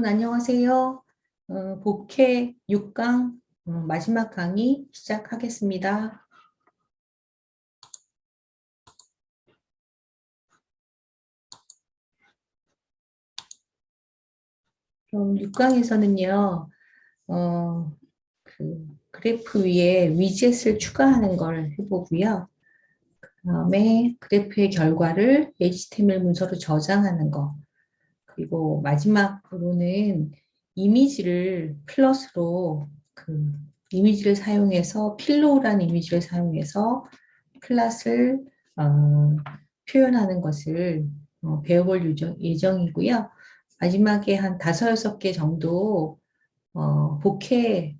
여러분 안녕하세요. 복회 6강 마지막 강의 시작하겠습니다. 그럼 6강에서는요. 그 그래프 위에 위젯을 추가하는 걸 해보고요. 그 다음에 그래프의 결과를 HTML 문서로 저장하는 거. 그리고 마지막으로는 이미지를 플러스로 이미지를 사용해서 필로우라는 이미지를 사용해서 클래스를 표현하는 것을 배워볼 예정이고요. 마지막에 한 5-6개 정도 복회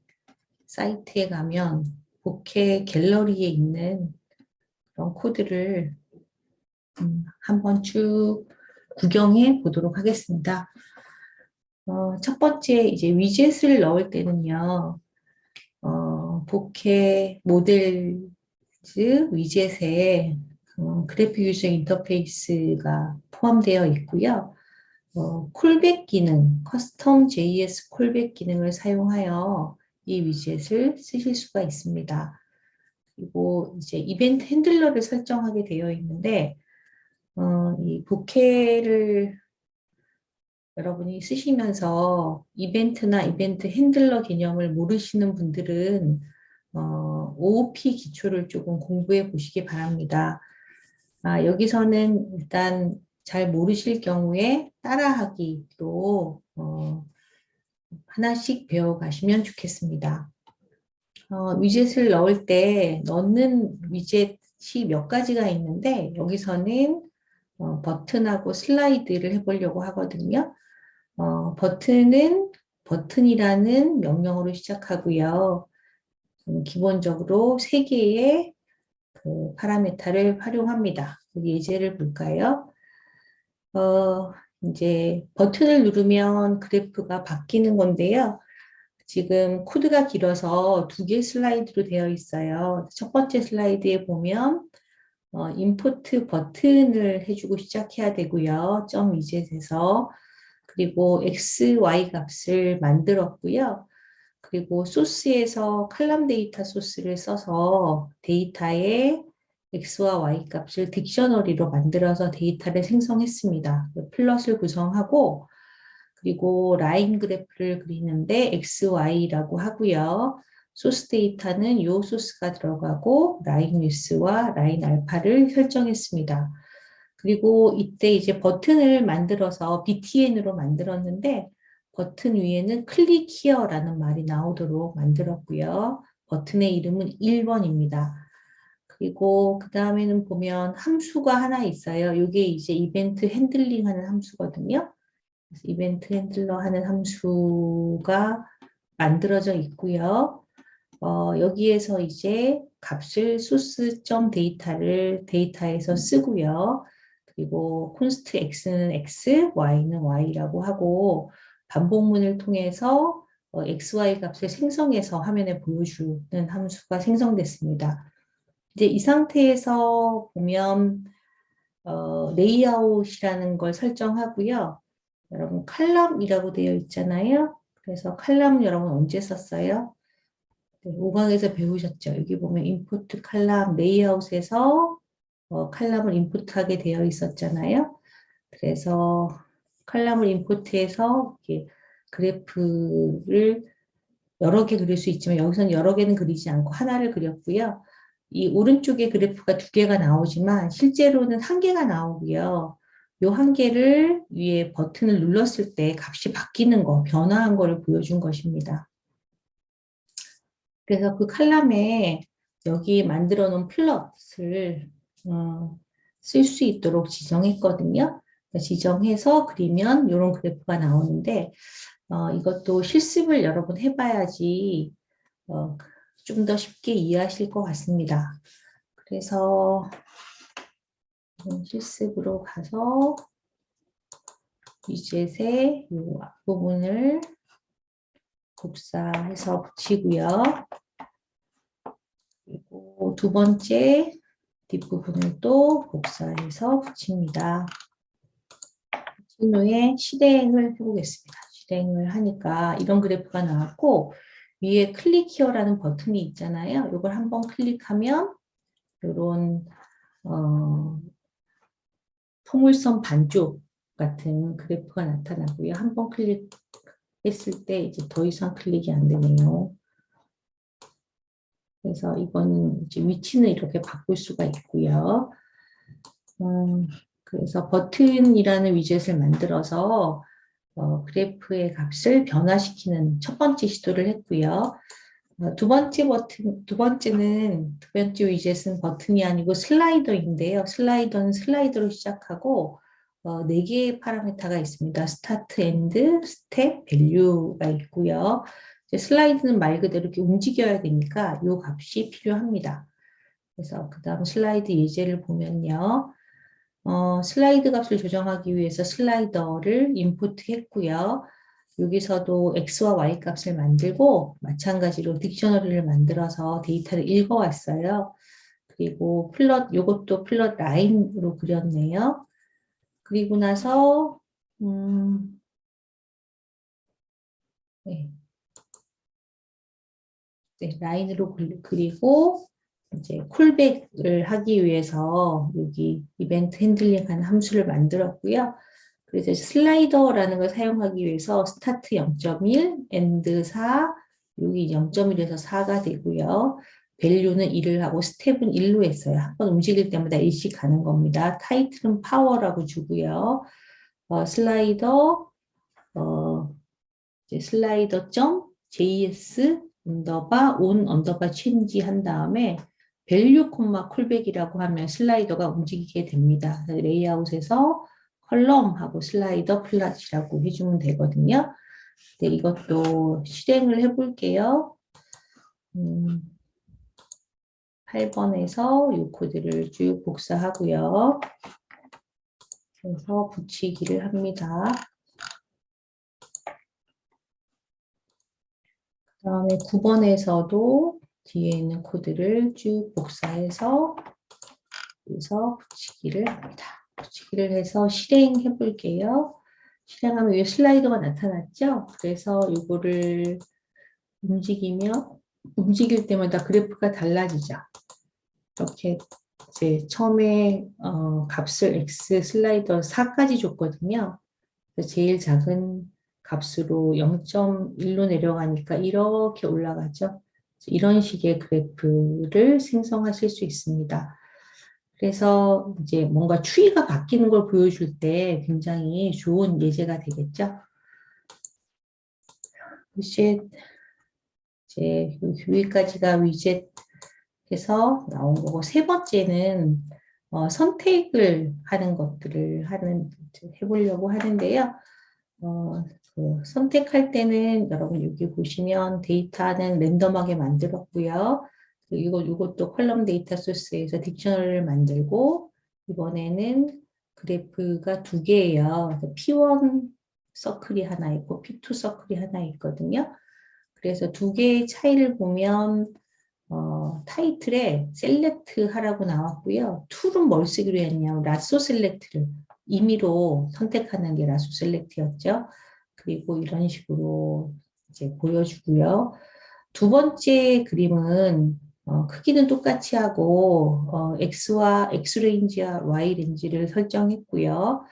사이트에 가면 복회 갤러리에 있는 그런 코드를 한번 쭉 구경해 보도록 하겠습니다. 첫 번째 이제 위젯을 넣을 때는요. 복회 모델즈 위젯에 그래픽 유저 인터페이스가 포함되어 있고요. 콜백 기능, 커스텀 JS 콜백 기능을 사용하여 이 위젯을 쓰실 수가 있습니다. 그리고 이제 이벤트 핸들러를 설정하게 되어 있는데, 이 복회를 여러분이 쓰시면서 이벤트나 이벤트 핸들러 개념을 모르시는 분들은 OOP 기초를 조금 공부해 보시기 바랍니다. 여기서는 일단 잘 모르실 경우에 따라하기로 하나씩 배워가시면 좋겠습니다. 위젯을 넣을 때 넣는 위젯이 몇 가지가 있는데 여기서는 버튼하고 슬라이드를 해보려고 하거든요. 버튼은 버튼이라는 명령어로 시작하고요. 기본적으로 3개의 그 파라메타를 활용합니다. 예제를 볼까요? 이제 버튼을 누르면 그래프가 바뀌는 건데요. 지금 코드가 길어서 2개 슬라이드로 되어 있어요. 첫 번째 슬라이드에 보면 임포트 버튼을 해주고 시작해야 되고요. 점 위젯에서 그리고 x, y 값을 만들었고요. 그리고 소스에서 칼럼 데이터 소스를 써서 데이터에 x와 y 값을 딕셔너리로 만들어서 데이터를 생성했습니다. 플롯을 구성하고 그리고 라인 그래프를 그리는데 XY라고 하고요. 소스 데이터는 이 소스가 들어가고 라인 위스와 라인 알파를 설정했습니다. 그리고 이때 이제 버튼을 만들어서 btn으로 만들었는데 버튼 위에는 클릭 히어라는 말이 나오도록 만들었고요. 버튼의 이름은 1번입니다. 그리고 그 다음에는 보면 함수가 하나 있어요. 이게 이제 이벤트 핸들링 하는 함수거든요. 이벤트 핸들러 하는 함수가 만들어져 있고요. 여기에서 이제 값을 소스.데이터를 데이터에서 쓰고요. 그리고 const x는 x, y는 y라고 하고 반복문을 통해서 x, y 값을 생성해서 화면에 보여주는 함수가 생성됐습니다. 이제 이 상태에서 보면 레이아웃이라는 걸 설정하고요. 여러분 칼럼이라고 되어 있잖아요. 그래서 칼럼 여러분 언제 썼어요? 네, 5강에서 배우셨죠. 여기 보면 인풋 칼럼 레이아웃에서 칼럼을 인풋하게 되어 있었잖아요. 그래서 칼럼을 인풋해서 이렇게 그래프를 여러 개 그릴 수 있지만 여기서는 여러 개는 그리지 않고 하나를 그렸고요. 이 오른쪽에 그래프가 2개가 나오지만 실제로는 1개가 나오고요. 요 1개를 위에 버튼을 눌렀을 때 값이 바뀌는 거, 변화한 거를 보여준 것입니다. 그래서 그 칼럼에 여기 만들어 놓은 플롯을 쓸 수 있도록 지정했거든요. 지정해서 그리면 이런 그래프가 나오는데 이것도 실습을 여러 번 해봐야지 좀 더 쉽게 이해하실 것 같습니다. 그래서 실습으로 가서 위젯의 이 앞부분을 복사해서 붙이고요. 그리고 2번째 뒷부분을 또 복사해서 붙입니다. 붙인 후에 실행을 해보겠습니다. 실행을 하니까 이런 그래프가 나왔고, 위에 클릭 히어라는 버튼이 있잖아요. 이걸 한번 클릭하면 이런 포물선 반쪽 같은 그래프가 나타나고요. 한번 클릭했을 때 이제 더 이상 클릭이 안 되네요. 그래서 이거는 이제 위치는 이렇게 바꿀 수가 있고요. 그래서 버튼이라는 위젯을 만들어서 그래프의 값을 변화시키는 첫 번째 시도를 했고요. 두 번째 위젯은 버튼이 아니고 슬라이더인데요. 슬라이더는 슬라이더로 시작하고 4개의 파라미터가 있습니다. 스타트, 엔드, 스텝, 밸류가 있고요. 이제 슬라이드는 말 그대로 이렇게 움직여야 되니까 이 값이 필요합니다. 그래서 그 다음 슬라이드 예제를 보면요. 슬라이드 값을 조정하기 위해서 슬라이더를 인풋했고요. 여기서도 x와 y 값을 만들고 마찬가지로 딕셔너리를 만들어서 데이터를 읽어왔어요. 그리고 요것도 플롯 라인으로 그렸네요. 그리고 나서 네. 네, 라인으로 그리고 이제 콜백을 하기 위해서 여기 이벤트 핸들링하는 함수를 만들었고요. 그래서 슬라이더라는 걸 사용하기 위해서 스타트 0.1, 엔드 4, 여기 0.1에서 4가 되고요. 밸류는 1을 하고 스텝은 1로 했어요. 한 번 움직일 때마다 1씩 가는 겁니다. 타이틀은 파워라고 주고요. 슬라이더 이제 슬라이더.js 언더바 온 언더바 체인지 한 다음에 밸류 콤마 콜백이라고 하면 슬라이더가 움직이게 됩니다. 레이아웃에서 컬럼하고 슬라이더 플랫이라고 해주면 되거든요. 네, 이것도 실행을 해볼게요. 8번에서 이 코드를 쭉 복사하고요. 그래서 붙이기를 합니다. 그 다음에 9번에서도 뒤에 있는 코드를 쭉 복사해서 여기서 붙이기를 합니다. 붙이기를 해서 실행해 볼게요. 실행하면 위에 슬라이더가 나타났죠? 그래서 이거를 움직일 때마다 그래프가 달라지죠. 이렇게 이제 처음에 값을 x 슬라이더 4까지 줬거든요. 제일 작은 값으로 0.1로 내려가니까 이렇게 올라가죠. 이런 식의 그래프를 생성하실 수 있습니다. 그래서 이제 뭔가 추이가 바뀌는 걸 보여줄 때 굉장히 좋은 예제가 되겠죠. 위젯, 이제 여기까지가 위젯에서 나온 거고, 세 번째는 선택을 하는 것들을 해보려고 하는데요. 선택할 때는 여러분 여기 보시면 데이터는 랜덤하게 만들었고요. 이것도 컬럼 데이터 소스에서 딕셔너리를 만들고 이번에는 그래프가 2개예요. P1 서클이 하나 있고 P2 서클이 하나 있거든요. 그래서 2개의 차이를 보면 타이틀에 셀렉트 하라고 나왔고요. 툴은 뭘 쓰기로 했냐면 라쏘 셀렉트를 임의로 선택하는 게 라쏘 셀렉트였죠. 그리고 이런 식으로 이제 보여주고요. 두 번째 그림은 크기는 똑같이 하고 X 레인지와 Y 레인지를 설정했고요.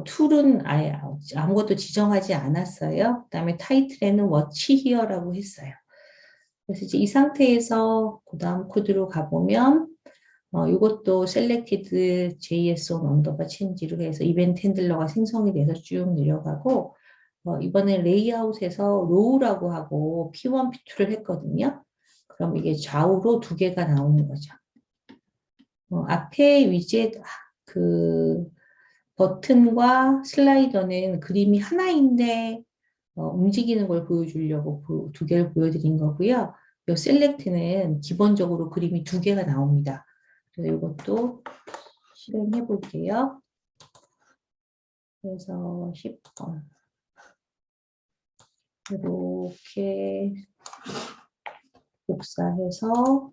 툴은 아예 아무것도 지정하지 않았어요. 그 다음에 타이틀에는 Watch Here라고 했어요. 그래서 이제 이 상태에서 그 다음 코드로 가보면 이것도 selected JS on 언더바 체인지로 해서 이벤트 핸들러가 생성이 돼서 쭉 내려가고 이번에 레이아웃에서 로우라고 하고 P1, P2를 했거든요. 그럼 이게 좌우로 2개가 나오는 거죠. 앞에 위젯 그 버튼과 슬라이더는 그림이 하나인데 움직이는 걸 보여주려고 2개를 보여드린 거고요. 이 셀렉트는 기본적으로 그림이 2개가 나옵니다. 그래서 이것도 실행해 볼게요. 그래서 10번 이렇게 복사해서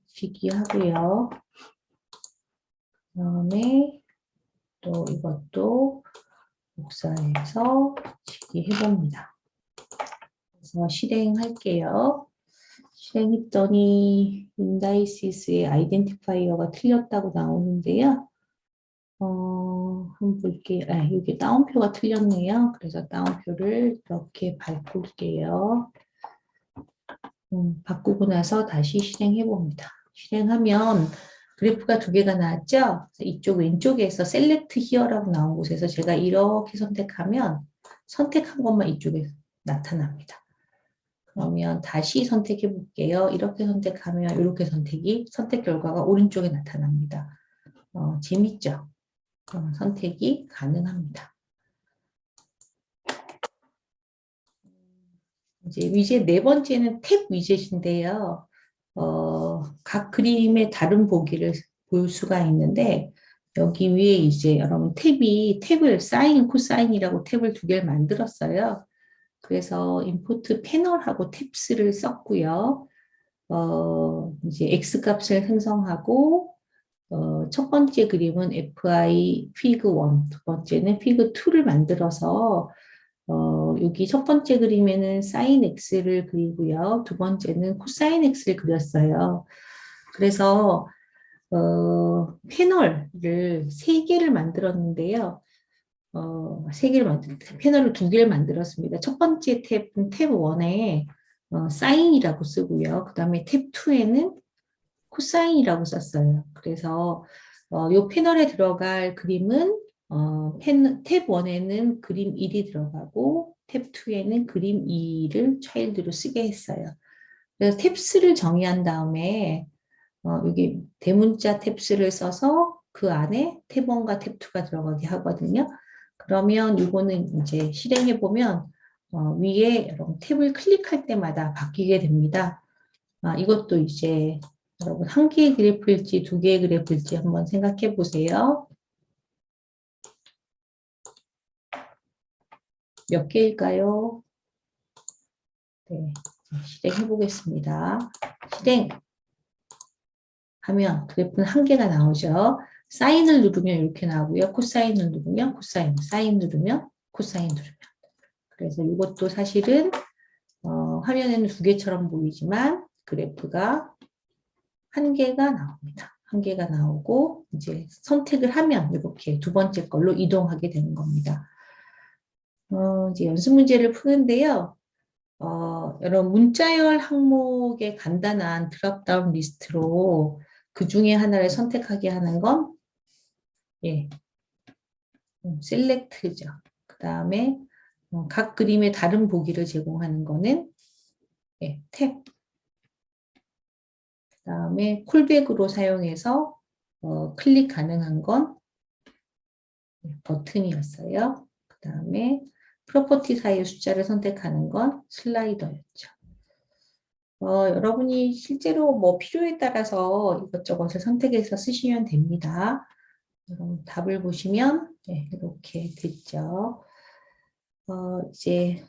지기하고요. 그 다음에 또 이것도 복사해서 붙이기 해봅니다. 그래서 실행할게요. 실행했더니 인다이시스의 아이덴티파이어가 틀렸다고 나오는데요. 한번 볼게요. 여기 따옴표가 틀렸네요. 그래서 따옴표를 이렇게 바꿀게요. 바꾸고 나서 다시 실행해 봅니다. 실행하면 그래프가 두 개가 나왔죠? 이쪽 왼쪽에서 셀렉트 히어라고 나온 곳에서 제가 이렇게 선택하면 선택한 것만 이쪽에 나타납니다. 그러면 다시 선택해 볼게요. 이렇게 선택하면 이렇게 선택 결과가 오른쪽에 나타납니다. 재밌죠? 선택이 가능합니다. 이제 위젯 네 번째는 탭 위젯인데요. 각 그림의 다른 보기를 볼 수가 있는데 여기 위에 이제 여러분 탭을 사인, 코사인이라고 탭을 두 개를 만들었어요. 그래서 임포트 패널하고 탭스를 썼고요. 이제 x 값을 생성하고 첫 번째 그림은 FI fig1, 두 번째는 fig2를 만들어서 여기 첫 번째 그림에는 사인 x를 그리고요. 두 번째는 코사인 x를 그렸어요. 그래서 패널을 세 개를 만들었는데요. 패널을 두 개를 만들었습니다. 첫 번째 탭은 탭 1에 사인이라고 쓰고요. 그 다음에 탭 2에는 코사인이라고 썼어요. 그래서 이 패널에 들어갈 그림은 탭 1에는 그림 1이 들어가고 탭 2에는 그림 2를 차일드로 쓰게 했어요. 그래서 탭스를 정의한 다음에 여기 대문자 탭스를 써서 그 안에 탭 1과 탭 2가 들어가게 하거든요. 그러면 이거는 이제 실행해 보면 위에 여러분 탭을 클릭할 때마다 바뀌게 됩니다. 이것도 이제 여러분 한 개의 그래프일지 두 개의 그래프일지 한번 생각해 보세요. 몇 개일까요? 네, 실행해 보겠습니다. 실행하면 그래프는 한 개가 나오죠. 사인을 누르면 이렇게 나오고요. 코사인을 누르면 코사인, 사인 누르면 코사인 누르면. 그래서 이것도 사실은 화면에는 두 개처럼 보이지만 그래프가 한 개가 나옵니다. 한 개가 나오고 이제 선택을 하면 이렇게 두 번째 걸로 이동하게 되는 겁니다. 이제 연습 문제를 푸는데요. 여러분 문자열 항목의 간단한 드롭다운 리스트로 그 중에 하나를 선택하게 하는 건 예, 셀렉트죠. 그 다음에 각 그림의 다른 보기를 제공하는 거는 예, 탭. 그 다음에 콜백으로 사용해서 클릭 가능한 건 버튼이었어요. 그 다음에 프로퍼티 사이의 숫자를 선택하는 건 슬라이더였죠. 여러분이 실제로 뭐 필요에 따라서 이것저것을 선택해서 쓰시면 됩니다. 여러분 답을 보시면 네, 이렇게 됐죠. 이제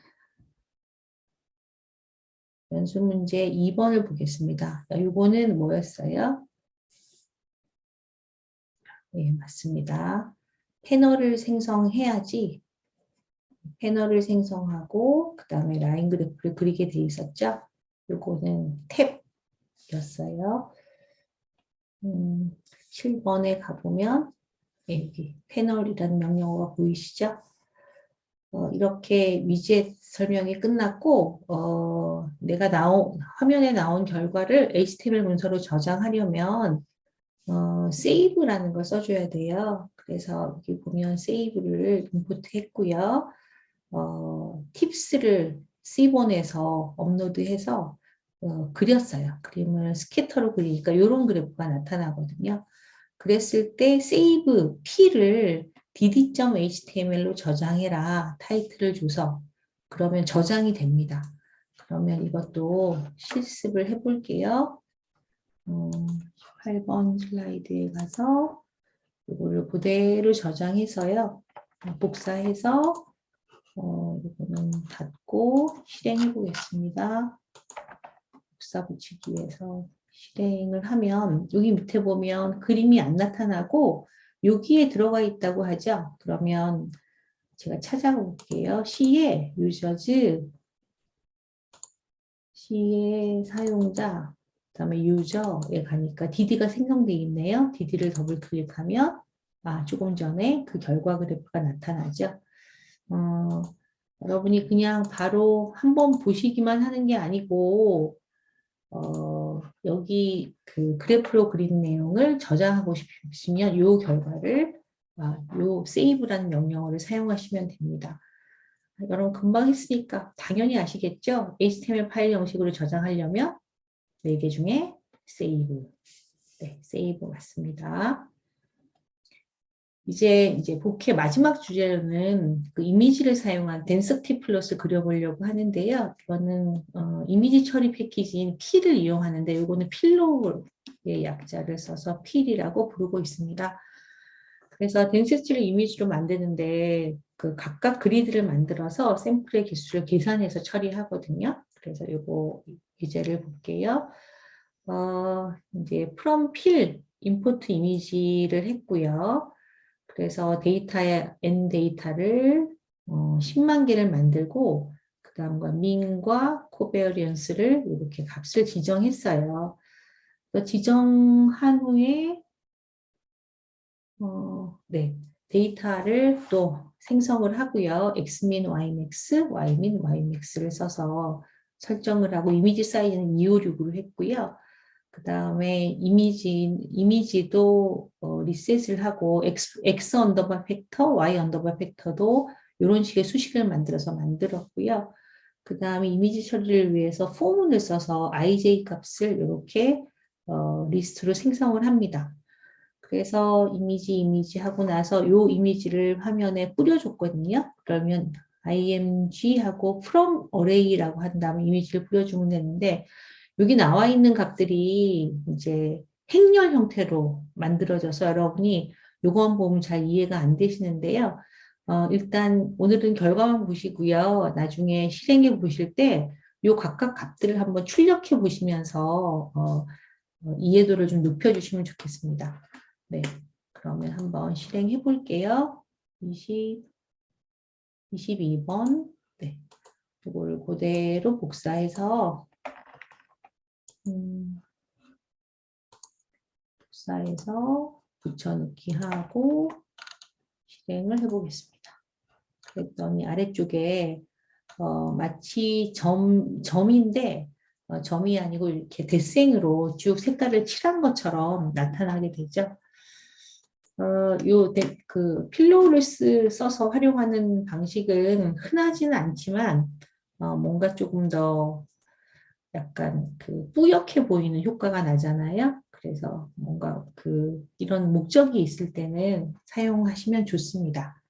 연습 문제 2번을 보겠습니다. 이거는 뭐였어요? 네, 맞습니다. 패널을 생성해야지 패널을 생성하고 그 다음에 라인 그래프를 그리게 돼 있었죠. 요거는 탭이었어요. 7번에 가보면 여기 패널이라는 명령어가 보이시죠? 이렇게 위젯 설명이 끝났고 내가 화면에 나온 결과를 HTML 문서로 저장하려면 세이브라는 걸 써줘야 돼요. 그래서 여기 보면 세이브를 임포트 했고요. 팁스를 C본에서 업로드해서 그렸어요. 그림을 스캐터로 그리니까 이런 그래프가 나타나거든요. 그랬을 때 save p를 dd.html로 저장해라 타이틀을 줘서 그러면 저장이 됩니다. 그러면 이것도 실습을 해볼게요. 8번 슬라이드에 가서 이거를 그대로 저장해서요. 복사해서 이거는 닫고 실행해 보겠습니다. 복사 붙이기에서 실행을 하면 여기 밑에 보면 그림이 안 나타나고 여기에 들어가 있다고 하죠. 그러면 제가 찾아가 볼게요. C의 유저즈, C의 사용자, 그 다음에 유저에 가니까 DD가 생성되어 있네요. DD를 더블 클릭하면 조금 전에 그 결과 그래프가 나타나죠. 여러분이 그냥 바로 한번 보시기만 하는 게 아니고 여기 그 그래프로 그린 내용을 저장하고 싶으시면 이 결과를 요 세이브라는 명령어를 사용하시면 됩니다. 여러분 금방 했으니까 당연히 아시겠죠? HTML 파일 형식으로 저장하려면 4개 중에 세이브. 네, 세이브 맞습니다. 이제 복해 마지막 주제는 그 이미지를 사용한 덴서티 플러스 그려보려고 하는데요. 이거는 이미지 처리 패키지인 필을 이용하는데 이거는 필로의 약자를 써서 필이라고 부르고 있습니다. 그래서 덴시티를 이미지로 만드는데 그 각각 그리드를 만들어서 샘플의 개수를 계산해서 처리하거든요. 그래서 이거 예제를 볼게요. 이제 from fill import 이미지를 했고요. 그래서 데이터의 n 데이터를 10만 개를 만들고 그 다음과 민과 코베어리언스를 이렇게 값을 지정했어요. 지정한 후에 네, 데이터를 또 생성을 하고요. xmin, ymax, ymin, ymax를 써서 설정을 하고 이미지 사이즈는 256으로 했고요. 그 다음에 이미지도 리셋을 하고 x 언더바 팩터, y 언더바 팩터도 이런 식의 수식을 만들었고요. 그 다음에 이미지 처리를 위해서 포문을 써서 ij 값을 이렇게 리스트로 생성을 합니다. 그래서 이미지 하고 나서 요 이미지를 화면에 뿌려줬거든요. 그러면 img하고 from array라고 한 다음에 이미지를 뿌려주면 되는데 여기 나와 있는 값들이 이제 행렬 형태로 만들어져서 여러분이 요거만 보면 잘 이해가 안 되시는데요. 일단 오늘은 결과만 보시고요. 나중에 실행해 보실 때 요 각각 값들을 한번 출력해 보시면서 이해도를 좀 높여주시면 좋겠습니다. 네, 그러면 한번 실행해 볼게요. 22번. 네, 이거를 그대로 복사해서 붙여넣기 하고 실행을 해보겠습니다. 그랬더니 아래쪽에 마치 점인데 점이 아니고 이렇게 대생으로 쭉 색깔을 칠한 것처럼 나타나게 되죠. 그 필로우를 써서 활용하는 방식은 흔하지는 않지만 뭔가 조금 더 약간 그 뿌옇게 보이는 효과가 나잖아요. 그래서 뭔가 이런 목적이 있을 때는 사용하시면 좋습니다.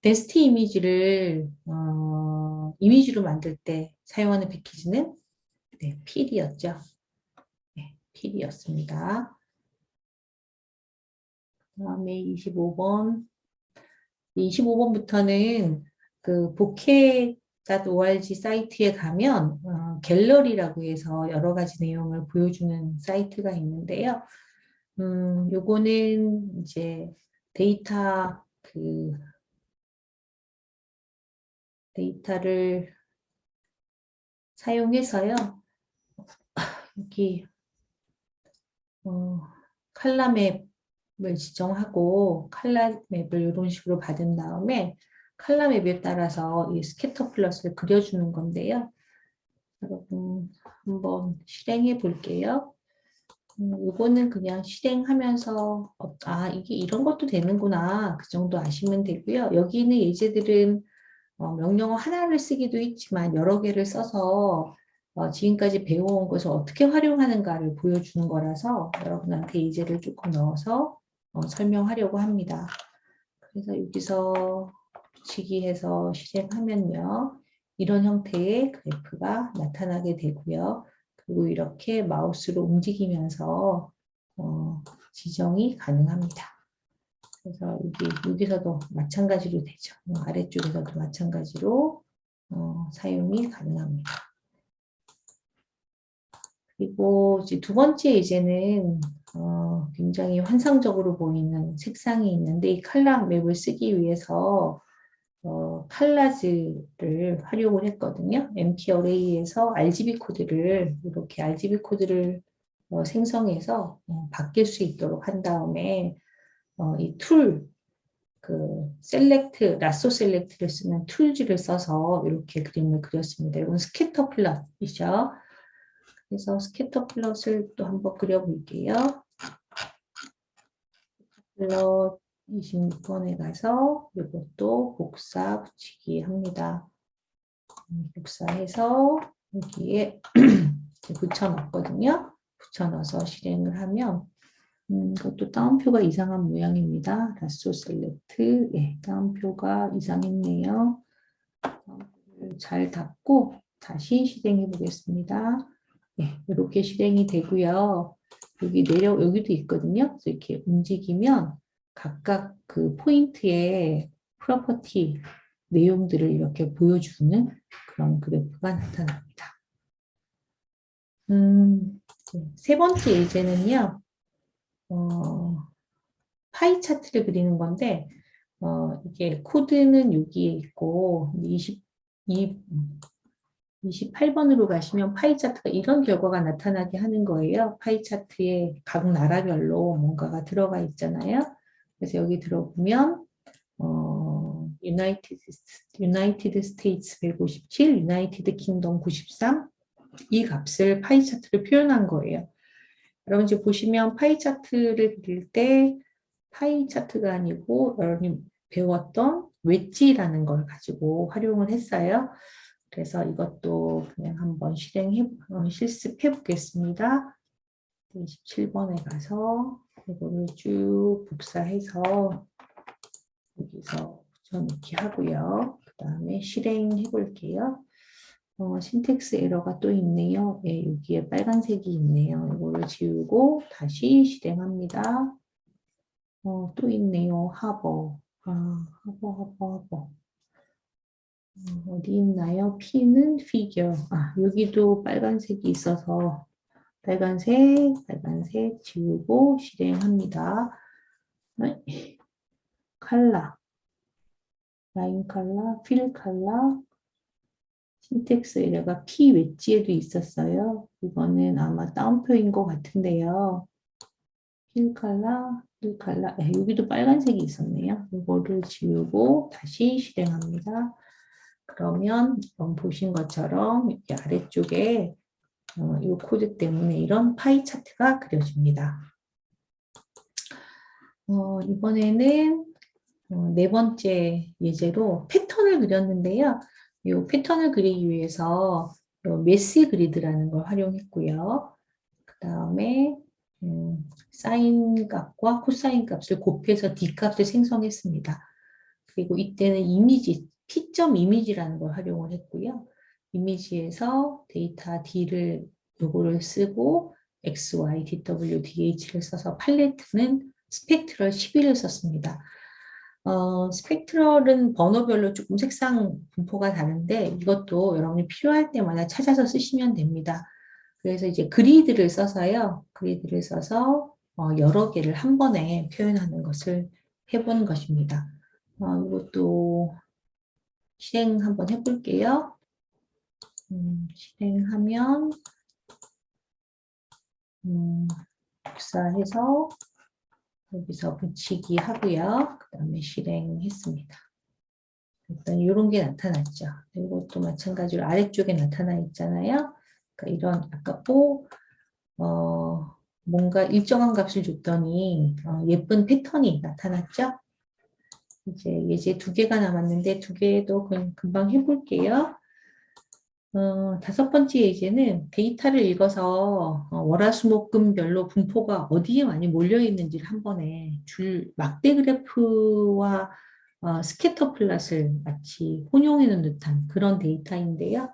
데스티 이미지를 이미지로 만들 때 사용하는 패키지는 네, 필이었죠. 네, 필이었습니다. 그 다음에 25번. 25번부터는 그 bokeh.org 사이트에 가면 갤러리라고 해서 여러 가지 내용을 보여주는 사이트가 있는데요. 요거는 이제 데이터를 사용해서요. 여기 칼라 맵을 지정하고 칼라 맵을 이런 식으로 받은 다음에 칼라 맵에 따라서 이 스캐터 플러스를 그려주는 건데요. 여러분 한번 실행해 볼게요. 이거는 그냥 실행하면서 이게 이런 것도 되는구나 그 정도 아시면 되고요. 여기 있는 예제들은 명령어 하나를 쓰기도 있지만 여러 개를 써서 지금까지 배워온 것을 어떻게 활용하는가를 보여주는 거라서 여러분한테 예제를 조금 넣어서 설명하려고 합니다. 그래서 여기서 붙이기 해서 실행하면요. 이런 형태의 그래프가 나타나게 되고요. 그리고 이렇게 마우스로 움직이면서 지정이 가능합니다. 그래서 여기서도 마찬가지로 되죠. 아래쪽에서도 마찬가지로 사용이 가능합니다. 그리고 이제 두 번째 예제는 굉장히 환상적으로 보이는 색상이 있는데 이 컬러 맵을 쓰기 위해서 칼라즈를 활용을 했거든요. MT 어레이에서 RGB 코드를 이렇게 RGB 코드를 생성해서 바뀔 수 있도록 한 다음에 이 툴, 라쏘 셀렉트를 쓰는 툴즈를 써서 이렇게 그림을 그렸습니다. 이건 스캐터 플롯이죠. 그래서 스캐터 플롯을 또 한번 그려볼게요. 플롯 26번에 가서 이것도 복사 붙이기 합니다. 복사해서 여기에 붙여넣거든요. 붙여넣어서 실행을 하면 이것도 따옴표가 이상한 모양입니다. 라쏘 셀렉트, 예, 따옴표가 이상했네요. 잘 닫고 다시 실행해 보겠습니다. 예, 이렇게 실행이 되고요. 여기도 있거든요. 그래서 이렇게 움직이면 각각 그 포인트의 프로퍼티 내용들을 이렇게 보여주는 그런 그래프가 나타납니다. 세 번째 예제는요. 파이 차트를 그리는 건데 이게 코드는 여기에 있고 28번으로 가시면 파이 차트가 이런 결과가 나타나게 하는 거예요. 파이 차트에 각 나라별로 뭔가가 들어가 있잖아요. 그래서 여기 들어보면 유나이티드 스테이츠 157, 유나이티드 킹덤 93 이 값을 파이 차트를 표현한 거예요. 여러분 이제 보시면 파이 차트를 그릴 때 파이 차트가 아니고 여러분이 배웠던 웨지라는 걸 가지고 활용을 했어요. 그래서 이것도 그냥 한번 실습해 보겠습니다. 27번에 가서 이거를 쭉 복사해서 여기서 붙여넣기 하고요. 그 다음에 실행해 볼게요. 신텍스 에러가 또 있네요. 예, 여기에 빨간색이 있네요. 이거를 지우고 다시 실행합니다. 또 있네요. 하버. 하버. 어디 있나요? P는 figure. 여기도 빨간색이 있어서 빨간색 지우고 실행합니다. 컬러, 라인 컬러, 필 컬러, 신텍스 에러가 P 웨지에도 있었어요. 이거는 아마 따옴표인 것 같은데요. 필 컬러, 여기도 빨간색이 있었네요. 이거를 지우고 다시 실행합니다. 그러면 보신 것처럼 이렇게 아래쪽에 이 코드 때문에 이런 파이 차트가 그려집니다. 이번에는 네 번째 예제로 패턴을 그렸는데요. 이 패턴을 그리기 위해서 메시 그리드라는 걸 활용했고요. 그 다음에 사인 값과 코사인 값을 곱해서 D 값을 생성했습니다. 그리고 이때는 P점 이미지라는 걸 활용을 했고요. 이미지에서 데이터 D를 요거를 쓰고 X, Y, DW, DH를 써서 팔레트는 스펙트럴 11을 썼습니다. 스펙트럴은 번호별로 조금 색상 분포가 다른데 이것도 여러분이 필요할 때마다 찾아서 쓰시면 됩니다. 그래서 이제 그리드를 써서요. 그리드를 써서 여러 개를 한 번에 표현하는 것을 해본 것입니다. 이것도 실행 한번 해볼게요. 실행하면 복사해서 여기서 붙이기 하고요. 그 다음에 실행했습니다. 일단 이런 게 나타났죠. 이것도 마찬가지로 아래쪽에 나타나 있잖아요. 그러니까 이런 아까 뭔가 일정한 값을 줬더니 예쁜 패턴이 나타났죠. 이제 예제 2개가 남았는데 2개도 그냥 금방 해볼게요. 5번째 예제는 데이터를 읽어서 월화수목금별로 분포가 어디에 많이 몰려 있는지를 한 번에 막대 그래프와 스캐터 플롯을 마치 혼용해 놓은 듯한 그런 데이터인데요.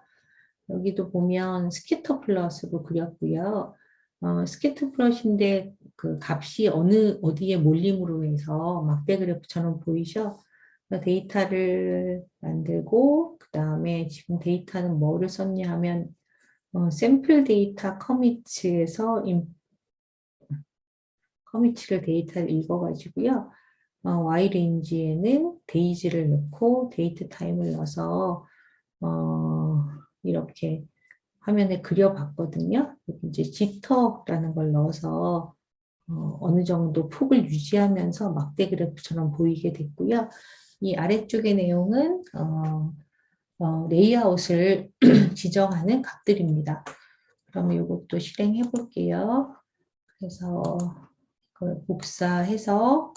여기도 보면 스캐터 플롯으로 그렸고요. 스캐터 플롯인데 그 값이 어디에 몰림으로 해서 막대 그래프처럼 보이죠? 데이터를 만들고 그 다음에 지금 데이터는 뭐를 썼냐 하면 샘플 데이터 커밋에서 커미티를 데이터를 읽어가지고요. yRange에는 데이지를 넣고 데이트 타임을 넣어서 이렇게 화면에 그려봤거든요. 이제 지터라는 걸 넣어서 어느 정도 폭을 유지하면서 막대 그래프처럼 보이게 됐고요. 이 아래쪽의 내용은 레이아웃을 지정하는 값들입니다. 그러면 이것도 실행해 볼게요. 그래서 그걸 복사해서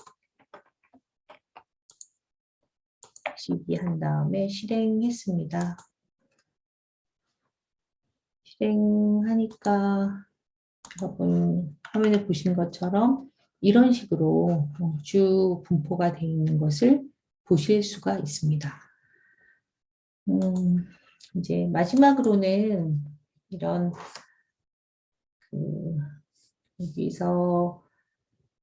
시기한 다음에 실행했습니다. 실행하니까 여러분 화면에 보신 것처럼 이런 식으로 쭉 분포가 되어 있는 것을 보실 수가 있습니다. 이제 마지막으로는 이런 여기서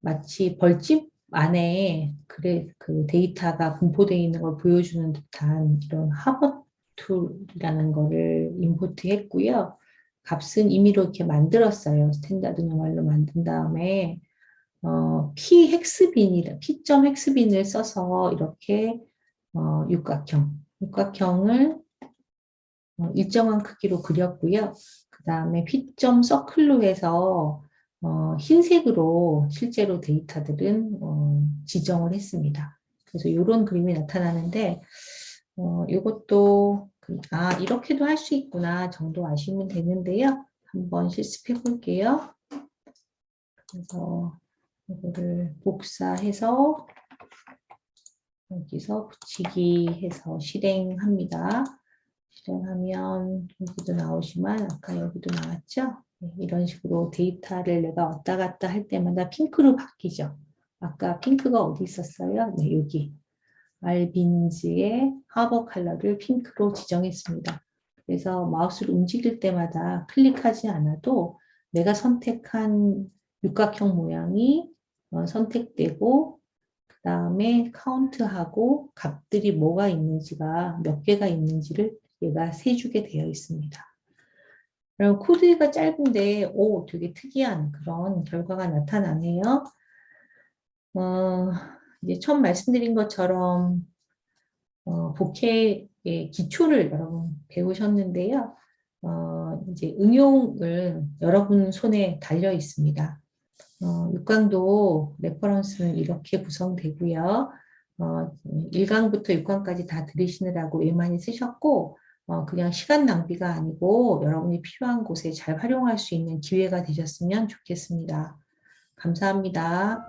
마치 벌집 안에 그 데이터가 분포되어 있는 걸 보여주는 듯한 이런 하버 툴이라는 거를 임포트했고요. 값은 임의로 이렇게 만들었어요. 스탠다드 노멀로 만든 다음에 p.헥스빈을 써서 이렇게 육각형을 일정한 크기로 그렸고요. 그 다음에 p.서클로 해서 흰색으로 실제로 데이터들은 지정을 했습니다. 그래서 이런 그림이 나타나는데 이것도 이렇게도 할 수 있구나 정도 아시면 되는데요. 한번 실습해 볼게요. 그래서 이거를 복사해서 여기서 붙이기 해서 실행합니다. 실행하면 여기도 나오지만 아까 여기도 나왔죠? 네, 이런 식으로 데이터를 내가 왔다 갔다 할 때마다 핑크로 바뀌죠. 아까 핑크가 어디 있었어요? 네, 여기. 알빈즈의 하버 컬러를 핑크로 지정했습니다. 그래서 마우스를 움직일 때마다 클릭하지 않아도 내가 선택한 육각형 모양이 선택되고 그 다음에 카운트하고 값들이 뭐가 있는지가 몇 개가 있는지를 얘가 세주게 되어 있습니다. 그럼 코드가 짧은데 되게 특이한 그런 결과가 나타나네요. 이제 처음 말씀드린 것처럼 복해의 기초를 여러분 배우셨는데요. 이제 응용을 여러분 손에 달려 있습니다. 6강도 레퍼런스는 이렇게 구성되고요. 1강부터 6강까지 다 들으시느라고 애 많이 쓰셨고 그냥 시간 낭비가 아니고 여러분이 필요한 곳에 잘 활용할 수 있는 기회가 되셨으면 좋겠습니다. 감사합니다.